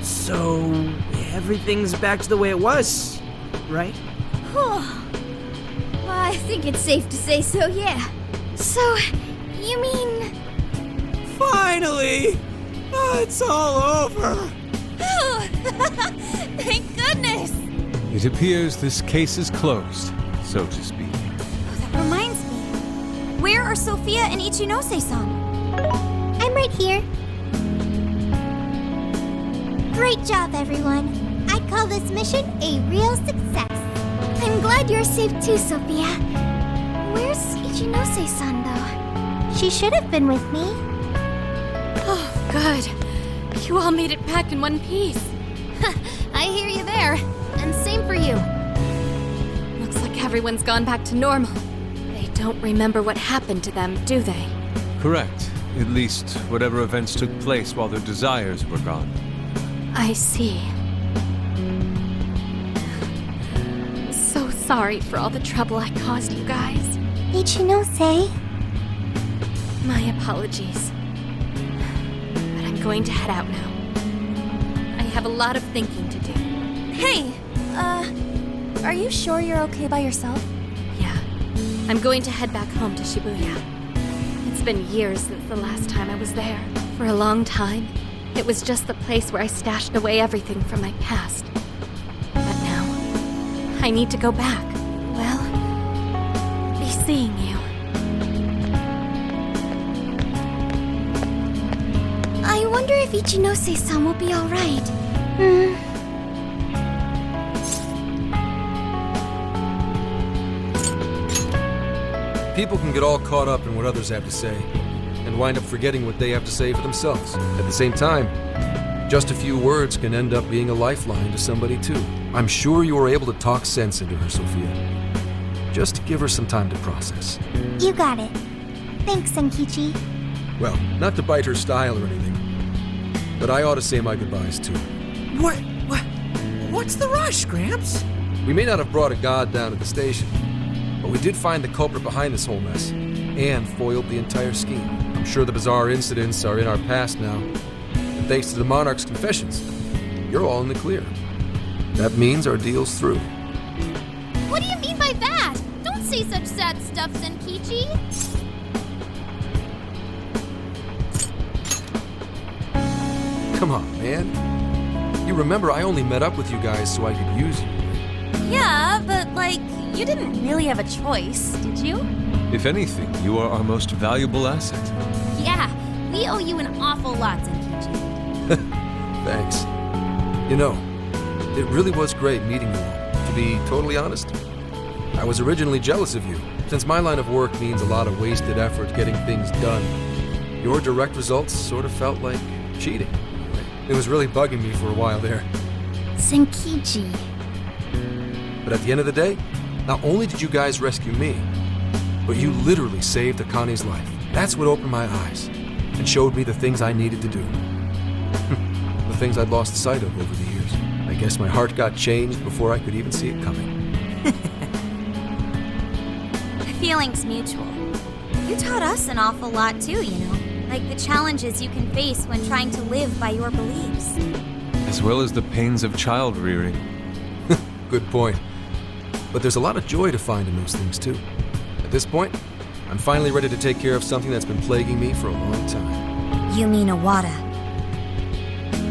So, everything's back to the way it was, right? Well, I think it's safe to say so, yeah. So, you mean... Finally! It's all over! Thank goodness! It appears this case is closed, so to speak. Oh, that reminds me. Where are Sophia and Ichinose-san? I'm right here. Great job, everyone. I call this mission a real success. I'm glad you're safe too, Sophia. Where's Ichinose-san, though? She should have been with me. Oh, good. You all made it back in one piece. I hear you there. And same for you. Looks like everyone's gone back to normal. They don't remember what happened to them, do they? Correct. At least whatever events took place while their desires were gone. I see. So sorry for all the trouble I caused you guys. Ichinose? My apologies. But I'm going to head out now. I have a lot of thinking to do. Hey, are you sure you're okay by yourself? Yeah. I'm going to head back home to Shibuya. It's been years since the last time I was there. For a long time, it was just the place where I stashed away everything from my past. But now, I need to go back. Well, be seeing you. I wonder if Ichinose-san will be alright. People can get all caught up in what others have to say, and wind up forgetting what they have to say for themselves. At the same time, just a few words can end up being a lifeline to somebody too. I'm sure you were able to talk sense into her, Sophia. Just give her some time to process. You got it. Thanks, Senkichi. Well, not to bite her style or anything, but I ought to say my goodbyes too. What's the rush, Gramps? We may not have brought a god down at the station, but we did find the culprit behind this whole mess, and foiled the entire scheme. I'm sure the bizarre incidents are in our past now, and thanks to the Monarch's confessions, you're all in the clear. That means our deal's through. What do you mean by that? Don't say such sad stuff, Senkichi. Come on, man. You remember I only met up with you guys so I could use you. Yeah, but you didn't really have a choice, did you? If anything, you are our most valuable asset. Yeah, we owe you an awful lot, Senkichi. Thanks. You know, it really was great meeting you all. To be totally honest, I was originally jealous of you, since my line of work means a lot of wasted effort getting things done. Your direct results sort of felt like cheating. It was really bugging me for a while there. Senkichi. But at the end of the day, not only did you guys rescue me, but you literally saved Akane's life. That's what opened my eyes and showed me the things I needed to do. The things I'd lost sight of over the years. I guess my heart got changed before I could even see it coming. The feeling's mutual. You taught us an awful lot too, you know. Like the challenges you can face when trying to live by your beliefs. As well as the pains of child rearing. Good point. But there's a lot of joy to find in those things too. At this point, I'm finally ready to take care of something that's been plaguing me for a long time. You mean Iwata?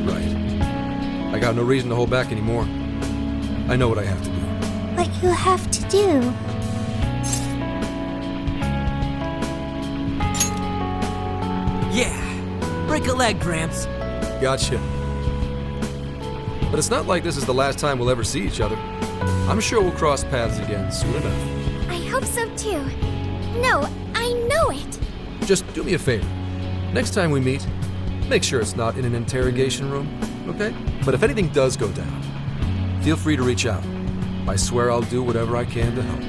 Right. I got no reason to hold back anymore. I know what I have to do. What you have to do? Yeah, break a leg, Gramps. Gotcha. But it's not like this is the last time we'll ever see each other. I'm sure we'll cross paths again soon enough. I hope so too. No, I know it. Just do me a favor. Next time we meet, make sure it's not in an interrogation room, okay? But if anything does go down, feel free to reach out. I swear I'll do whatever I can to help.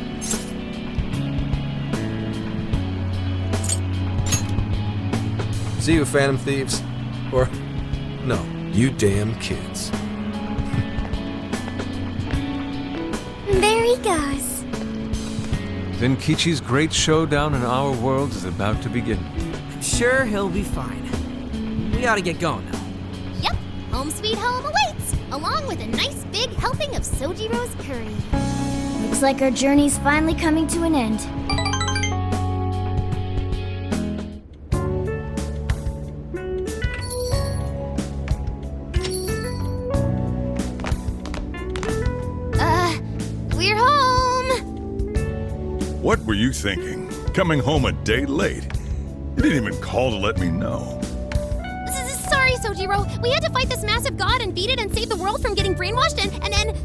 See you, Phantom Thieves. Or, no, you damn kids. Very he goes. Zenkichi's great showdown in our world is about to begin. I'm sure he'll be fine. We ought to get going now. Yep, home sweet home awaits, along with a nice big helping of Sojiro's curry. Looks like our journey's finally coming to an end. We're home! What were you thinking? Coming home a day late? You didn't even call to let me know. Sorry, Sojiro. We had to fight this massive god and beat it and save the world from getting brainwashed and then...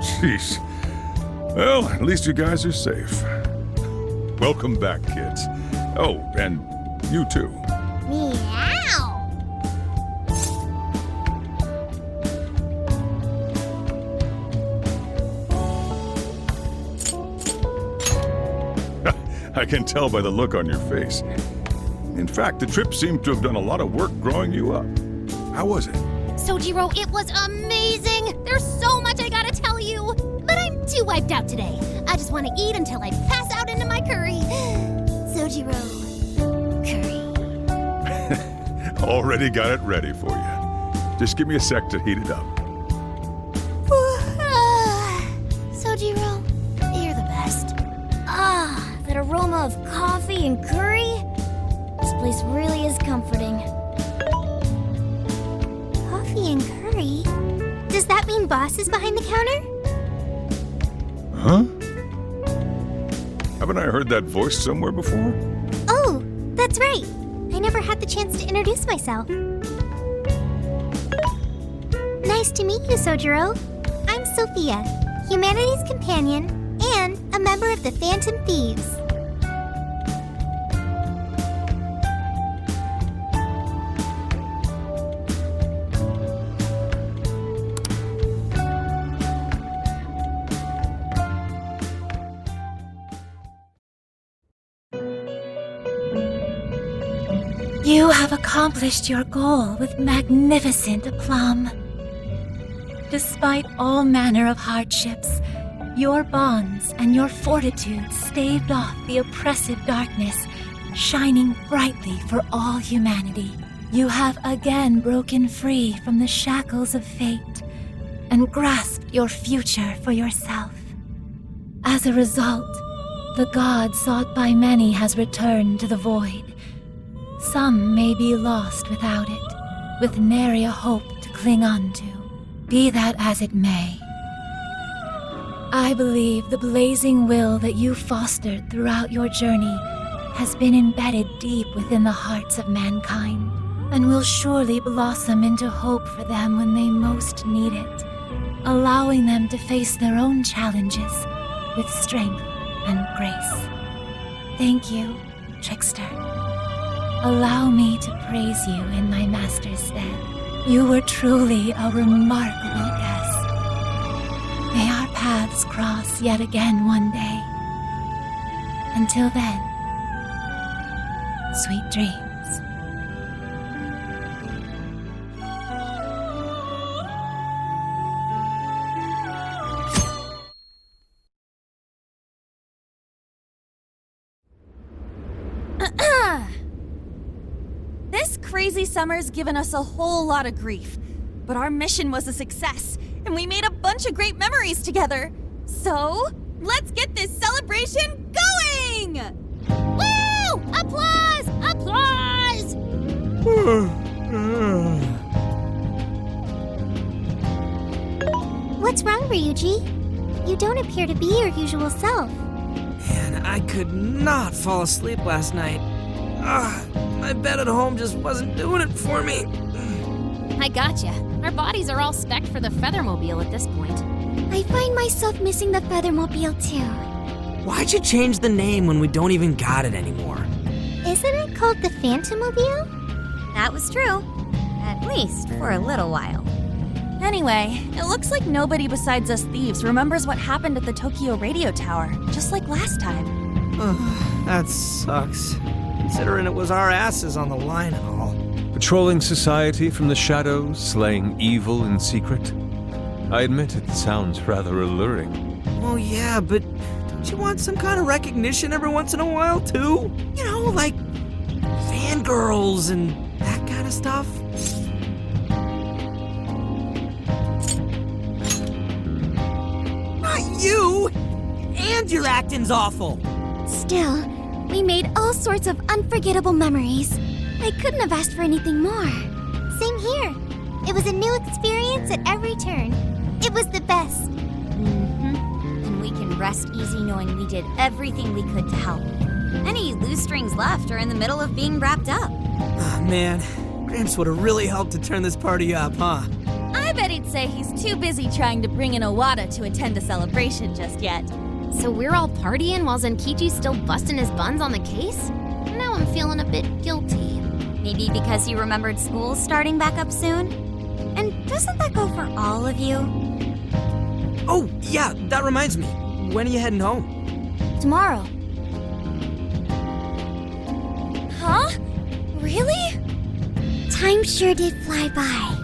Jeez. Well, at least you guys are safe. Welcome back, kids. Oh, and you too. Meow! I can tell by the look on your face. In fact, the trip seemed to have done a lot of work growing you up. How was it? Sojiro, it was amazing! There's so much I gotta tell you! But I'm too wiped out today. I just want to eat until I pass out into my curry. Sojiro, curry. Already got it ready for you. Just give me a sec to heat it up. Sojiro, you're the best. That aroma of coffee and curry? This place really is comforting. Coffee and curry? Does that mean Boss is behind the counter? Huh? Haven't I heard that voice somewhere before? Oh, that's right. I never had the chance to introduce myself. Nice to meet you, Sojiro. I'm Sophia, humanity's companion and a member of the Phantom Thieves. You have accomplished your goal with magnificent aplomb. Despite all manner of hardships, your bonds and your fortitude staved off the oppressive darkness, shining brightly for all humanity. You have again broken free from the shackles of fate and grasped your future for yourself. As a result, the god sought by many has returned to the void. Some may be lost without it, with nary a hope to cling on to. Be that as it may, I believe the blazing will that you fostered throughout your journey has been embedded deep within the hearts of mankind, and will surely blossom into hope for them when they most need it, allowing them to face their own challenges with strength and grace. Thank you, Trickster. Allow me to praise you in my master's stead. You were truly a remarkable guest. May our paths cross yet again one day. Until then, sweet dreams. This crazy summer's given us a whole lot of grief, but our mission was a success, and we made a bunch of great memories together. So, let's get this celebration going! Woo! Applause! Applause! What's wrong, Ryuji? You don't appear to be your usual self. Man, I could not fall asleep last night. My bed at home just wasn't doing it for me. I gotcha. Our bodies are all spec'd for the Feathermobile at this point. I find myself missing the Feathermobile too. Why'd you change the name when we don't even got it anymore? Isn't it called the Phantomobile? That was true. At least for a little while. Anyway, it looks like nobody besides us thieves remembers what happened at the Tokyo radio tower, just like last time. That sucks. Considering it was our asses on the line and all. Patrolling society from the shadows, slaying evil in secret. I admit it sounds rather alluring. Well, yeah, but don't you want some kind of recognition every once in a while, too? You know, like fangirls and that kind of stuff? Not you! And your acting's awful! Still, we made all sorts of unforgettable memories. I couldn't have asked for anything more. Same here. It was a new experience at every turn. It was the best. And we can rest easy knowing we did everything we could to help. Any loose strings left are in the middle of being wrapped up. Oh, man. Gramps would have really helped to turn this party up, huh? I bet he'd say he's too busy trying to bring in Owada to attend a celebration just yet. So we're all partying while Zenkichi's still busting his buns on the case? Now I'm feeling a bit guilty. Maybe because you remembered school starting back up soon? And doesn't that go for all of you? Oh, yeah, that reminds me. When are you heading home? Tomorrow. Huh? Really? Time sure did fly by.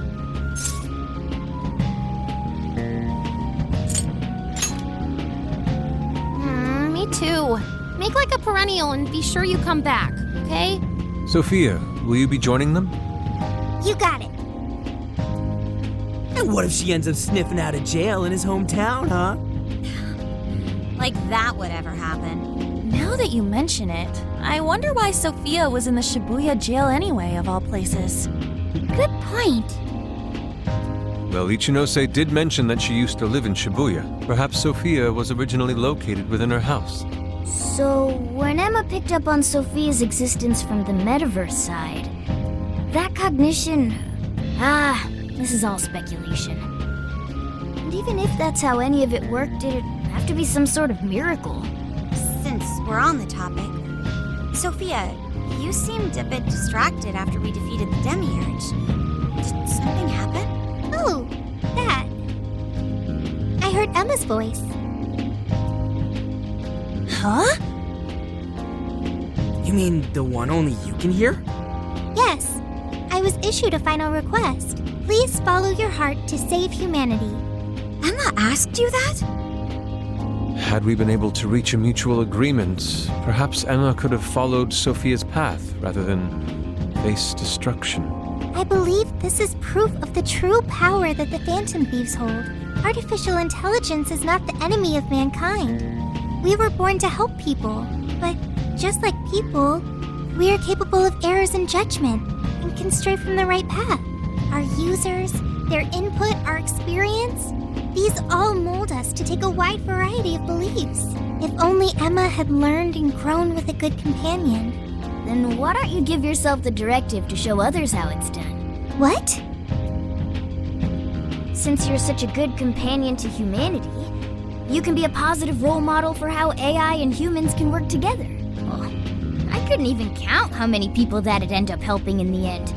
Me too. Make like a perennial and be sure you come back, okay? Sophia, will you be joining them? You got it. And what if she ends up sniffing out of jail in his hometown, huh? Like that would ever happen. Now that you mention it, I wonder why Sophia was in the Shibuya jail anyway, of all places. Good point. Well, Ichinose did mention that she used to live in Shibuya. Perhaps Sophia was originally located within her house. So, when Emma picked up on Sophia's existence from the metaverse side, that cognition... this is all speculation. And even if that's how any of it worked, did it have to be some sort of miracle? Since we're on the topic, Sophia, you seemed a bit distracted after we defeated the Demiurge. Did something happen? Oh, that. I heard Emma's voice. Huh? You mean the one only you can hear? Yes. I was issued a final request. Please follow your heart to save humanity. Emma asked you that? Had we been able to reach a mutual agreement, perhaps Emma could have followed Sophia's path rather than face destruction. I believe this is proof of the true power that the Phantom Thieves hold. Artificial intelligence is not the enemy of mankind. We were born to help people, but just like people, we are capable of errors in judgment and can stray from the right path. Our users, their input, our experience, these all mold us to take a wide variety of beliefs. If only Emma had learned and grown with a good companion. Then why don't you give yourself the directive to show others how it's done? What? Since you're such a good companion to humanity, you can be a positive role model for how AI and humans can work together. Oh, I couldn't even count how many people that'd end up helping in the end.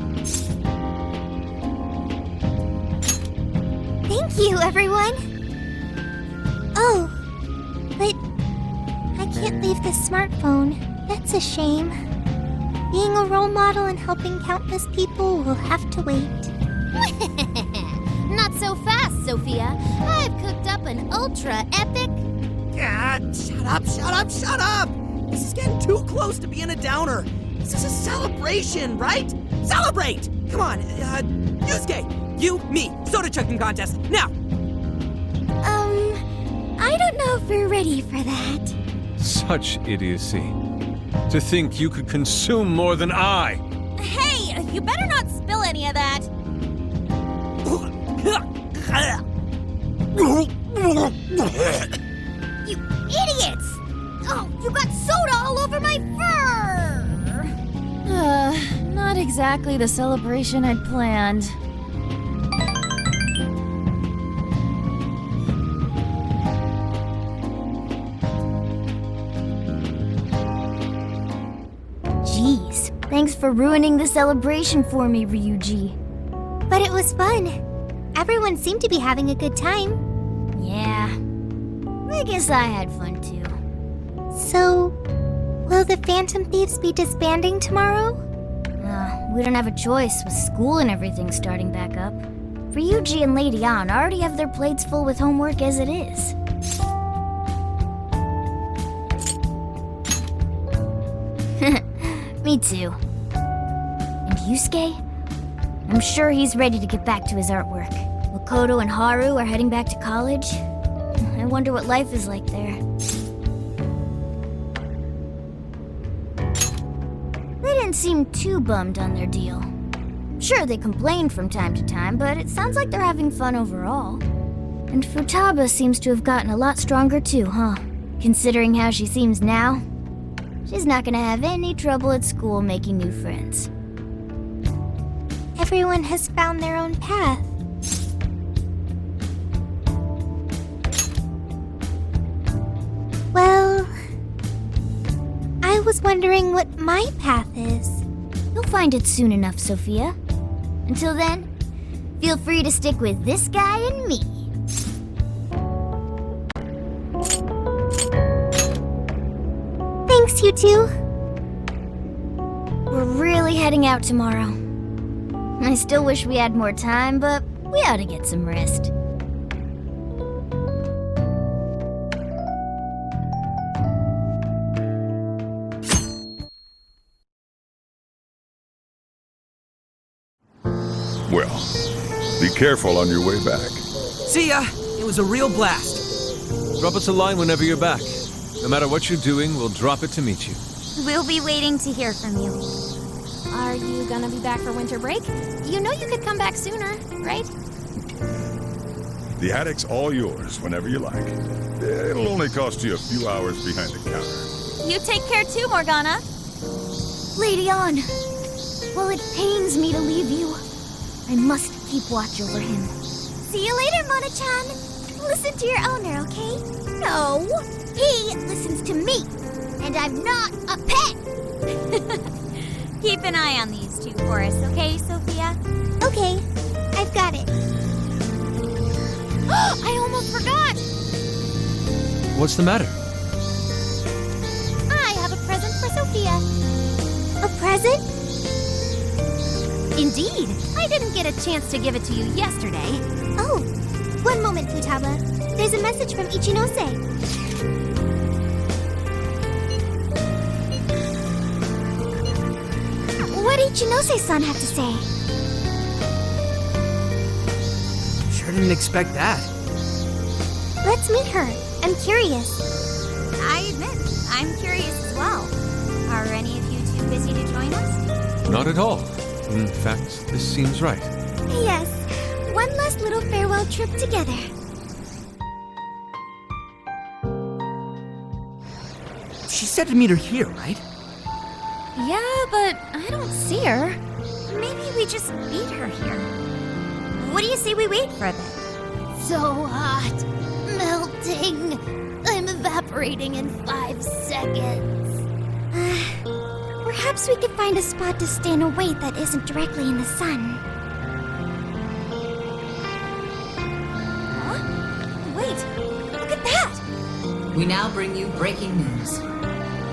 Thank you, everyone! Oh, but I can't leave this smartphone. That's a shame. Being a role model and helping countless people will have to wait. Not so fast, Sophia. I've cooked up an ultra-epic... God, shut up! This is getting too close to being a downer. This is a celebration, right? Celebrate! Come on, Yusuke, you, me, soda chugging contest, now! I don't know if we're ready for that. Such idiocy. To think you could consume more than I! Hey, you better not spill any of that. You idiots! Oh, you got soda all over my fur! Not exactly the celebration I'd planned. Jeez, thanks for ruining the celebration for me, Ryuji. But it was fun. Everyone seemed to be having a good time. Yeah, I guess I had fun too. So, will the Phantom Thieves be disbanding tomorrow? We don't have a choice with school and everything starting back up. Ryuji and Lady Ann already have their plates full with homework as it is. Me too. And Yusuke? I'm sure he's ready to get back to his artwork. Makoto and Haru are heading back to college. I wonder what life is like there. They didn't seem too bummed on their deal. Sure, they complained from time to time, but it sounds like they're having fun overall. And Futaba seems to have gotten a lot stronger too, huh? Considering how she seems now, she's not gonna have any trouble at school making new friends. Everyone has found their own path. Well, I was wondering what my path is. You'll find it soon enough, Sophia. Until then, feel free to stick with this guy and me. Thanks, you two. We're really heading out tomorrow. I still wish we had more time, but we ought to get some rest. Well, be careful on your way back. See ya! It was a real blast. Drop us a line whenever you're back. No matter what you're doing, we'll drop it to meet you. We'll be waiting to hear from you. Are you gonna be back for winter break? You know you could come back sooner, right? The attic's all yours whenever you like. It'll only cost you a few hours behind the counter. You take care too, Morgana. Lady Ann, while it pains me to leave you, I must keep watch over him. See you later, Mona-chan. Listen to your owner, okay? No, he listens to me. And I'm not a pet. Keep an eye on these two for us, okay, Sophia? Okay, I've got it. I almost forgot. What's the matter? I have a present for Sophia. A present? Indeed. I didn't get a chance to give it to you yesterday. Oh, one moment, Futaba. There's a message from Ichinose. What did Ichinose-san have to say? Sure didn't expect that. Let's meet her. I'm curious. I admit, I'm curious as well. Are any of you too busy to join us? Not at all. In fact, this seems right. Yes, one last little farewell trip together. She said to meet her here, right? Yeah, but I don't see her. Maybe we just meet her here. What do you say we wait for a bit? So hot. Melting. I'm evaporating in 5 seconds. Perhaps we could find a spot to stay in a way that isn't directly in the sun. Huh? Wait, look at that! We now bring you breaking news.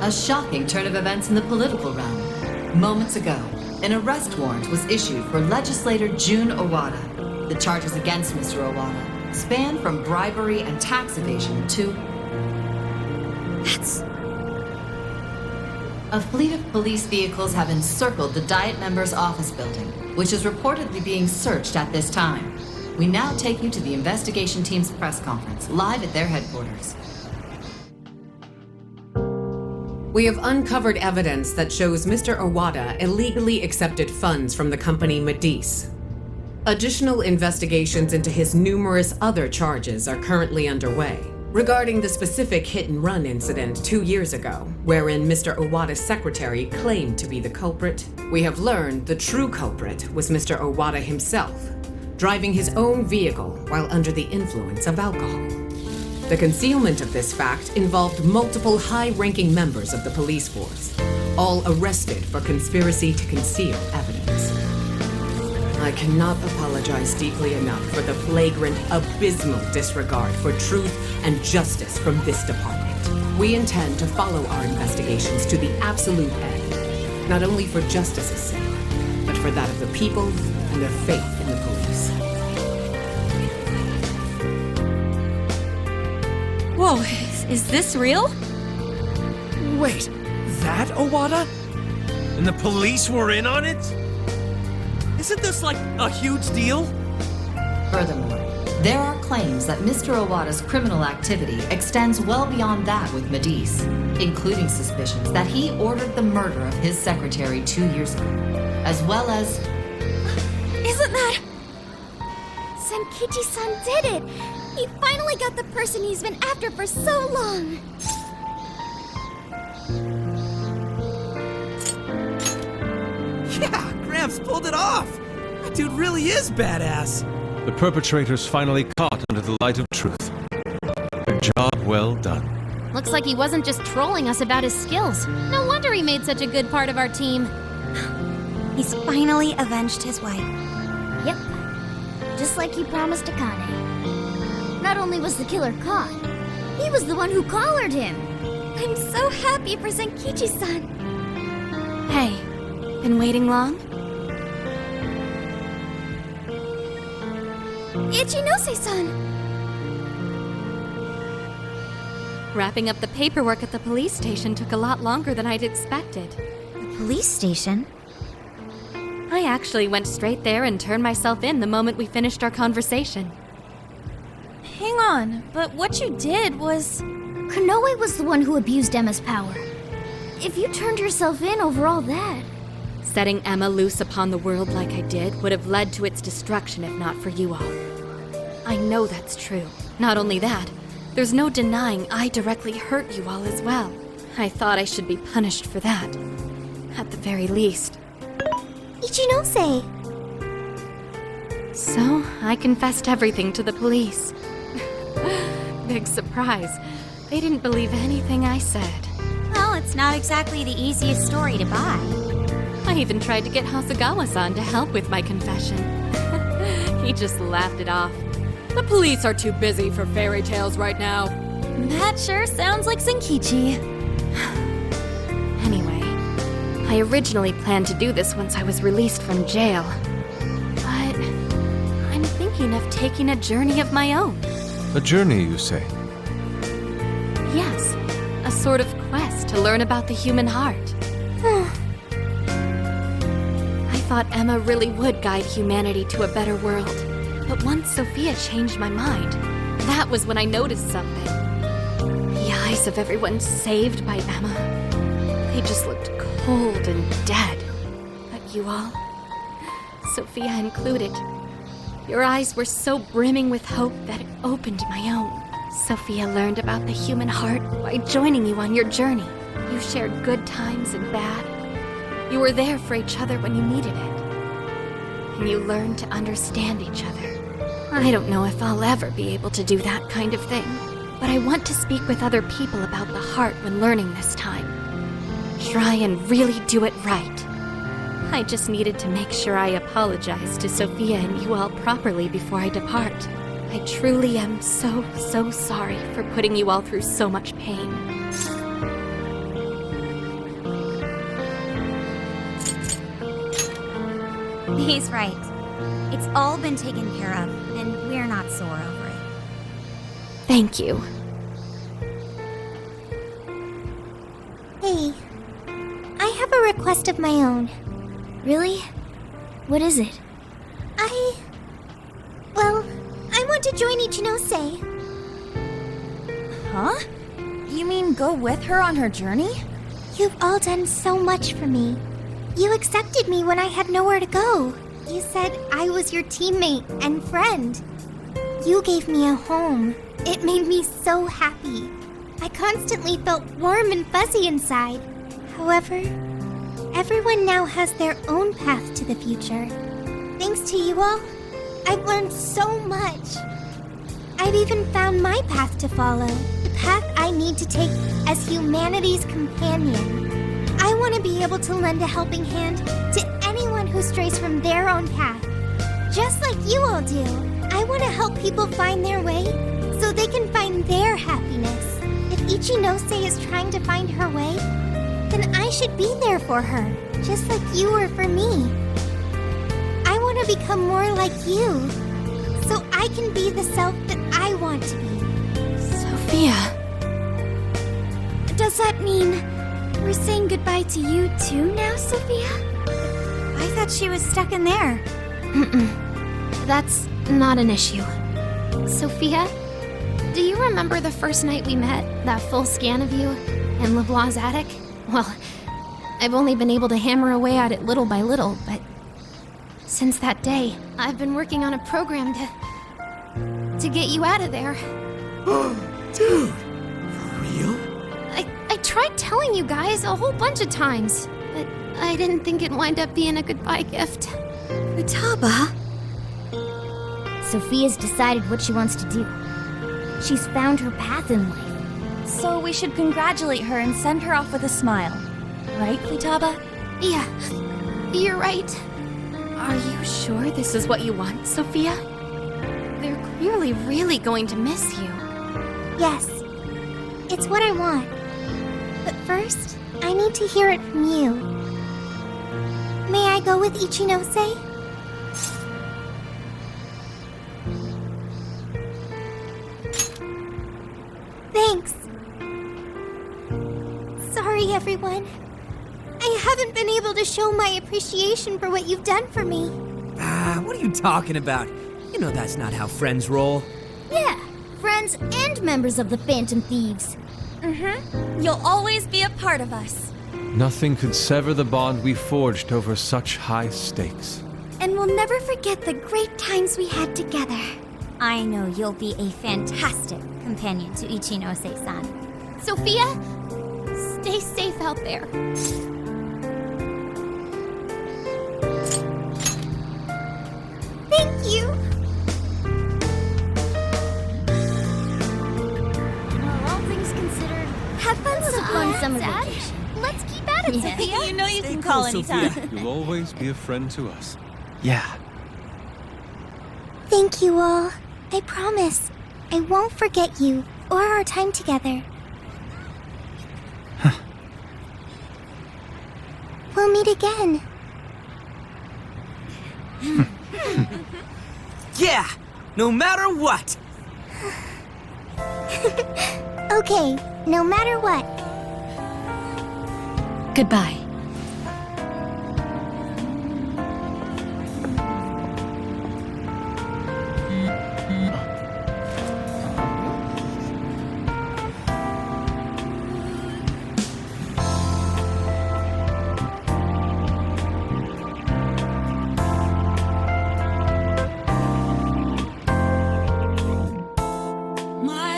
A shocking turn of events in the political realm. Moments ago, an arrest warrant was issued for legislator Jun Owada. The charges against Mr. Owada span from bribery and tax evasion to... That's... A fleet of police vehicles have encircled the Diet members' office building, which is reportedly being searched at this time. We now take you to the investigation team's press conference, live at their headquarters. We have uncovered evidence that shows Mr. Owada illegally accepted funds from the company Medice. Additional investigations into his numerous other charges are currently underway. Regarding the specific hit-and-run incident 2 years ago, wherein Mr. Owada's secretary claimed to be the culprit, we have learned the true culprit was Mr. Owada himself, driving his own vehicle while under the influence of alcohol. The concealment of this fact involved multiple high-ranking members of the police force, all arrested for conspiracy to conceal evidence. I cannot apologize deeply enough for the flagrant, abysmal disregard for truth and justice from this department. We intend to follow our investigations to the absolute end, not only for justice's sake, but for that of the people and their faith in the police. Whoa, is this real? Wait, that Owada? And the police were in on it? Isn't this like a huge deal? Furthermore, there are claims that Mr. Owada's criminal activity extends well beyond that with Medice, including suspicions that he ordered the murder of his secretary 2 years ago, as well as... Isn't that... Senkichi-san did it! He finally got the person he's been after for so long! Yeah, Gramps pulled it off! That dude really is badass! The perpetrators finally caught under the light of truth. A job well done. Looks like he wasn't just trolling us about his skills. No wonder he made such a good part of our team. He's finally avenged his wife. Yep. Just like he promised Akane. Not only was the killer caught, he was the one who collared him. I'm so happy for Senkichi-san. Hey, been waiting long? Ichinose-san! Wrapping up the paperwork at the police station took a lot longer than I'd expected. The police station? I actually went straight there and turned myself in the moment we finished our conversation. Hang on, but what you did was... Konoe was the one who abused Emma's power. If you turned yourself in over all that... Setting Emma loose upon the world like I did would have led to its destruction if not for you all. I know that's true. Not only that, there's no denying I directly hurt you all as well. I thought I should be punished for that. At the very least. Ichinose! So, I confessed everything to the police. Big surprise. They didn't believe anything I said. Well, it's not exactly the easiest story to buy. I even tried to get Hasegawa-san to help with my confession. He just laughed it off. The police are too busy for fairy tales right now. That sure sounds like Senkichi. Anyway, I originally planned to do this once I was released from jail. But I'm thinking of taking a journey of my own. A journey, you say? Yes, a sort of quest to learn about the human heart. I thought Emma really would guide humanity to a better world. But once Sophia changed my mind, that was when I noticed something. The eyes of everyone saved by Emma, they just looked cold and dead. But you all, Sophia included, your eyes were so brimming with hope that it opened my own. Sophia learned about the human heart by joining you on your journey. You shared good times and bad. You were there for each other when you needed it. And you learned to understand each other. I don't know if I'll ever be able to do that kind of thing, but I want to speak with other people about the heart when learning this time. Try and really do it right. I just needed to make sure I apologize to Sophia and you all properly before I depart. I truly am so sorry for putting you all through so much pain. He's right. It's all been taken care of, and we're not sore over it. Thank you. Hey, I have a request of my own. Really? What is it? I want to join Ichinose. Huh? You mean go with her on her journey? You've all done so much for me. You accepted me when I had nowhere to go. You said I was your teammate and friend. You gave me a home. It made me so happy. I constantly felt warm and fuzzy inside. However, everyone now has their own path to the future. Thanks to you all, I've learned so much. I've even found my path to follow, the path I need to take as humanity's companion. I want to be able to lend a helping hand to anyone who strays from their own path. Just like you all do, I want to help people find their way so they can find their happiness. If Ichinose is trying to find her way, then I should be there for her, just like you were for me. I want to become more like you, so I can be the self that I want to be. Sophia. Does that mean we're saying goodbye to you too now, Sophia? I thought she was stuck in there. That's not an issue. Sophia, do you remember the first night we met? That full scan of you in LeBlanc's attic? Well, I've only been able to hammer away at it little by little, but since that day, I've been working on a program to get you out of there. Dude, for real? I tried telling you guys a whole bunch of times, but I didn't think it'd wind up being a goodbye gift. Futaba? Sophia's decided what she wants to do. She's found her path in life. So we should congratulate her and send her off with a smile. Right, Futaba? Yeah, you're right. Are you sure this is what you want, Sophia? They're clearly really going to miss you. Yes, it's what I want. But first, I need to hear it from you. May I go with Ichinose? Thanks. Sorry, everyone. I haven't been able to show my appreciation for what you've done for me. What are you talking about? You know that's not how friends roll. Yeah, friends and members of the Phantom Thieves. You'll always be a part of us. Nothing could sever the bond we forged over such high stakes. And we'll never forget the great times we had together. I know you'll be a fantastic companion to Ichinose-san. Sophia, stay safe out there. Thank you. Well, all things considered, Have fun, it was a fun summer Dad. vacation. Let's keep at it, Sophia. You know you Stay can cool, call Sophia. anytime. You'll always be a friend to us. Yeah. Thank you all. I promise. I won't forget you or our time together. We'll meet again. Yeah, no matter what. Okay, no matter what. Goodbye. My